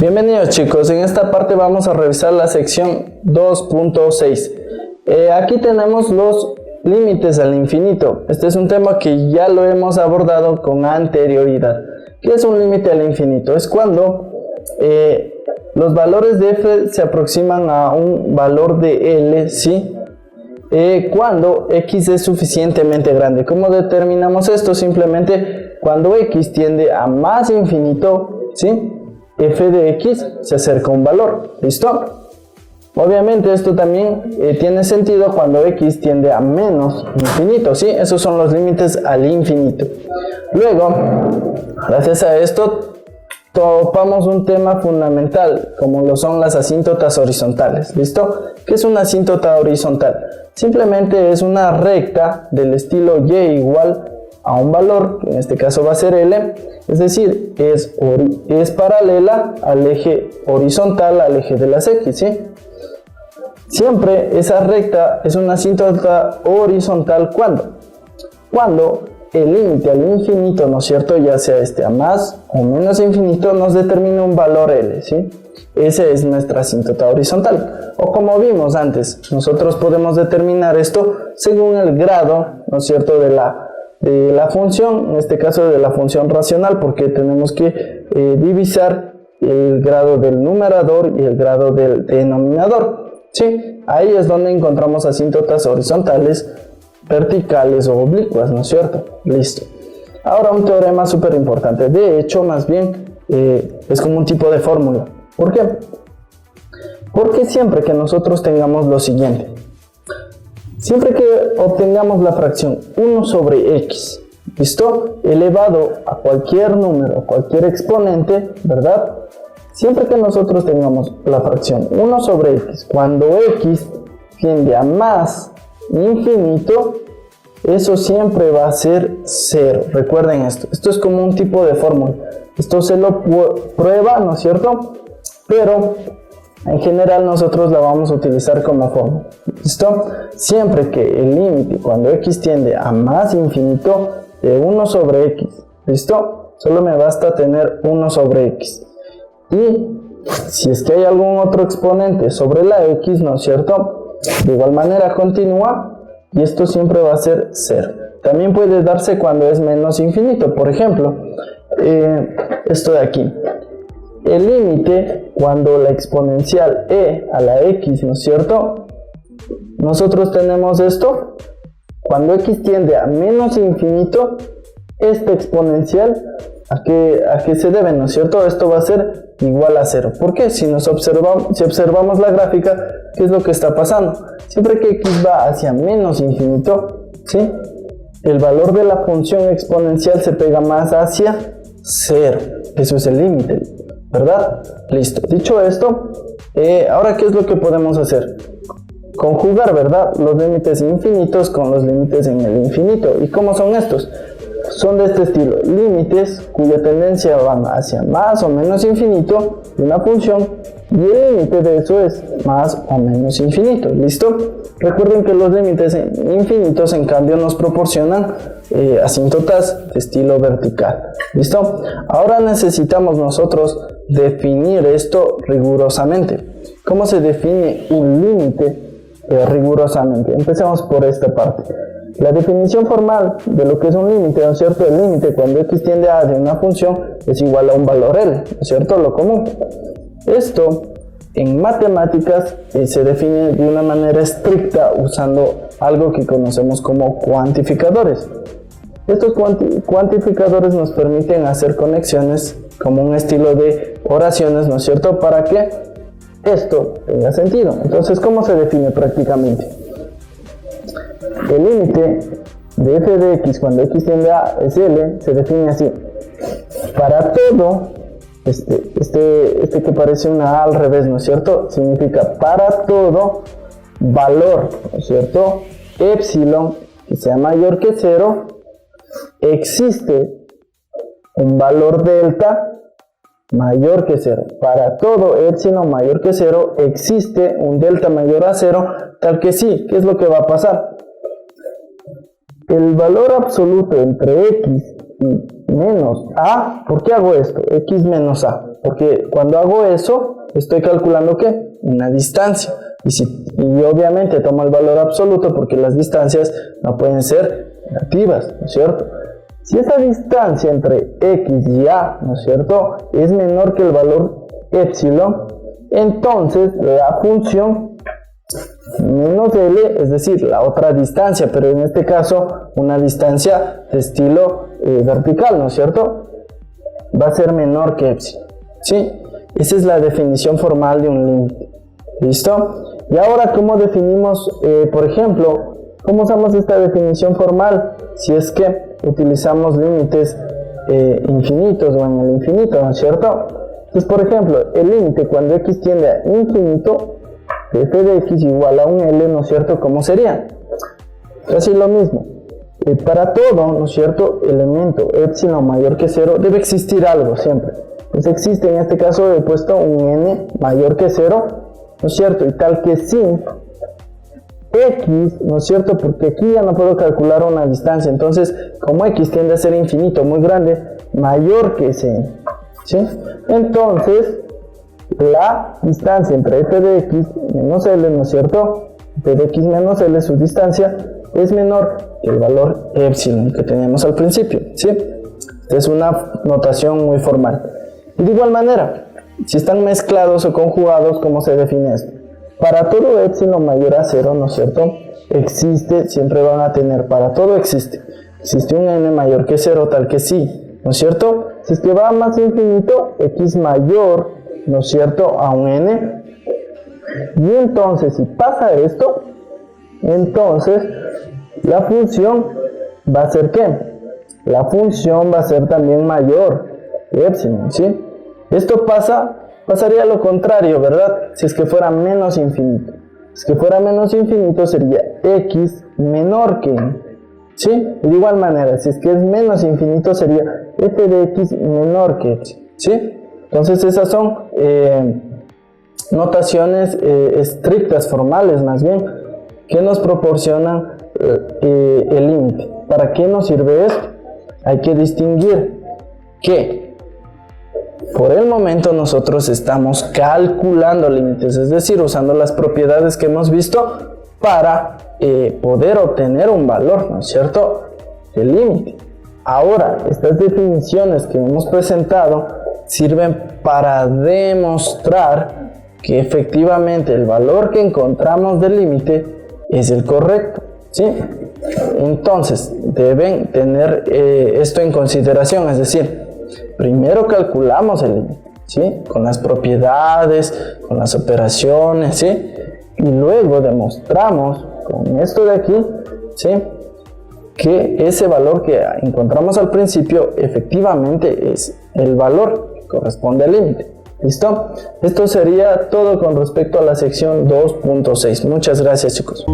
Bienvenidos chicos, en esta parte vamos a revisar la sección 2.6. Aquí tenemos los límites al infinito. Este es un tema que ya lo hemos abordado con anterioridad. ¿Qué es un límite al infinito? Es cuando los valores de f se aproximan a un valor de L, ¿sí? Cuando x es suficientemente grande. ¿Cómo determinamos esto? Simplemente cuando x tiende a más infinito, ¿sí? F de x se acerca a un valor. ¿Listo? Obviamente esto también tiene sentido cuando x tiende a menos infinito, ¿sí? Esos son los límites al infinito. Luego, gracias a esto, topamos un tema fundamental, como lo son las asíntotas horizontales. ¿Listo? ¿Qué es una asíntota horizontal? Simplemente es una recta del estilo y igual a un valor, que en este caso va a ser L, es decir, es paralela al eje horizontal, al eje de las X, ¿sí? Siempre esa recta es una asíntota horizontal cuando el límite al infinito, ¿no es cierto?, ya sea a más o menos infinito, nos determina un valor L, ¿sí? Esa es nuestra asíntota horizontal. O como vimos antes, nosotros podemos determinar esto según el grado, ¿no es cierto?, de la función, en este caso de la función racional, porque tenemos que divisar el grado del numerador y el grado del denominador, ¿sí? Ahí es donde encontramos asíntotas horizontales, verticales o oblicuas, ¿no es cierto? Listo. Ahora un teorema súper importante. De hecho, más bien, es como un tipo de fórmula. ¿Por qué? Porque siempre que nosotros tengamos lo siguiente, siempre que obtengamos la fracción 1 sobre x, ¿listo?, elevado a cualquier número, cualquier exponente, ¿verdad? Siempre que nosotros tengamos la fracción 1 sobre x, cuando x tiende a más infinito, eso siempre va a ser 0. Recuerden esto. Esto es como un tipo de fórmula. Esto se lo prueba, ¿no es cierto? Pero en general nosotros la vamos a utilizar como fórmula. ¿Listo? Siempre que el límite cuando x tiende a más infinito de 1 sobre x, ¿listo? Solo me basta tener 1 sobre x. Y si es que hay algún otro exponente sobre la x, ¿no es cierto?, de igual manera continúa y esto siempre va a ser 0. También puede darse cuando es menos infinito. Por ejemplo, esto de aquí. El límite cuando la exponencial e a la x, ¿no es cierto? Nosotros tenemos esto. Cuando x tiende a menos infinito, esta exponencial, ¿a qué se debe, no es cierto? Esto va a ser igual a 0. ¿Por qué? Si observamos la gráfica, ¿qué es lo que está pasando? Siempre que x va hacia menos infinito, ¿sí?, el valor de la función exponencial se pega más hacia 0. Eso es el límite, ¿verdad? Listo. Dicho esto, ahora ¿qué es lo que podemos hacer? Conjugar, ¿verdad?, los límites infinitos con los límites en el infinito. ¿Y cómo son estos? Son de este estilo: límites cuya tendencia van hacia más o menos infinito de una función y el límite de eso es más o menos infinito. ¿Listo? Recuerden que los límites infinitos en cambio nos proporcionan asíntotas de estilo vertical. ¿Listo? Ahora necesitamos nosotros definir esto rigurosamente. ¿Cómo se define un límite rigurosamente? Empecemos por esta parte. La definición formal de lo que es un límite, ¿no es cierto? El límite cuando x tiende a de una función es igual a un valor L, ¿no es cierto? Lo común. Esto en matemáticas se define de una manera estricta usando algo que conocemos como cuantificadores. Estos cuantificadores nos permiten hacer conexiones como un estilo de oraciones, ¿no es cierto?, para que esto tenga sentido. Entonces, ¿cómo se define prácticamente? El límite de f de x cuando x tiende a es L se define así: para todo, este que parece una A al revés, ¿no es cierto?, significa para todo valor, ¿no es cierto?, epsilon que sea mayor que 0, existe un valor delta mayor que 0. Para todo epsilon mayor que 0 existe un delta mayor a 0, tal que sí. ¿Qué es lo que va a pasar? El valor absoluto entre x y menos a, ¿por qué hago esto? X menos a. Porque cuando hago eso, estoy calculando ¿qué? Una distancia. Y obviamente tomo el valor absoluto porque las distancias no pueden ser negativas, ¿no es cierto? Si esa distancia entre x y a, ¿no es cierto?, es menor que el valor epsilon, entonces la función menos L, es decir, la otra distancia, pero en este caso una distancia de estilo vertical, ¿no es cierto?, va a ser menor que epsilon, ¿sí? Esa es la definición formal de un límite. ¿Listo? Y ahora, ¿cómo definimos, por ejemplo, cómo usamos esta definición formal si es que utilizamos límites infinitos o en el infinito, ¿no es cierto? Entonces, por ejemplo, el límite cuando x tiende a infinito, de f de x igual a un L, ¿no es cierto? ¿Cómo sería? Casi lo mismo. Para todo, ¿no es cierto?, elemento epsilon mayor que 0, debe existir algo siempre. Pues existe, en este caso he puesto un n mayor que 0, ¿no es cierto? Y tal que si x, ¿no es cierto? Porque aquí ya no puedo calcular una distancia, entonces como x tiende a ser infinito, muy grande, mayor que ese, ¿sí? Entonces la distancia entre f de x menos L, ¿no es cierto?, f de x menos L, su distancia, es menor que el valor epsilon que teníamos al principio, ¿sí? Es una notación muy formal. Y de igual manera, si están mezclados o conjugados, ¿cómo se define esto? Para todo epsilon mayor a 0, ¿no es cierto?, existe, siempre van a tener, para todo existe un n mayor que 0, tal que sí, ¿no es cierto? Si es que va a más infinito, x mayor, ¿no es cierto?, a un n. Y entonces, si pasa esto, entonces la función va a ser ¿qué? La función va a ser también mayor que epsilon, ¿sí? Esto pasaría lo contrario, ¿verdad? Si es que fuera menos infinito. Si es que fuera menos infinito sería x menor que n, ¿sí? Y de igual manera, si es que es menos infinito sería f de x menor que epsilon, ¿sí? Entonces esas son notaciones estrictas, formales más bien, que nos proporcionan el límite. ¿Para qué nos sirve esto? Hay que distinguir que por el momento nosotros estamos calculando límites, es decir, usando las propiedades que hemos visto para poder obtener un valor, ¿no es cierto?, del límite. Ahora, estas definiciones que hemos presentado sirven para demostrar que efectivamente el valor que encontramos del límite es el correcto, ¿sí? Entonces, deben tener esto en consideración, es decir, primero calculamos el límite, ¿sí?, con las propiedades, con las operaciones, ¿sí?, y luego demostramos con esto de aquí, ¿sí?, que ese valor que encontramos al principio efectivamente es el valor que corresponde al límite. ¿Listo? Esto sería todo con respecto a la sección 2.6. Muchas gracias, chicos.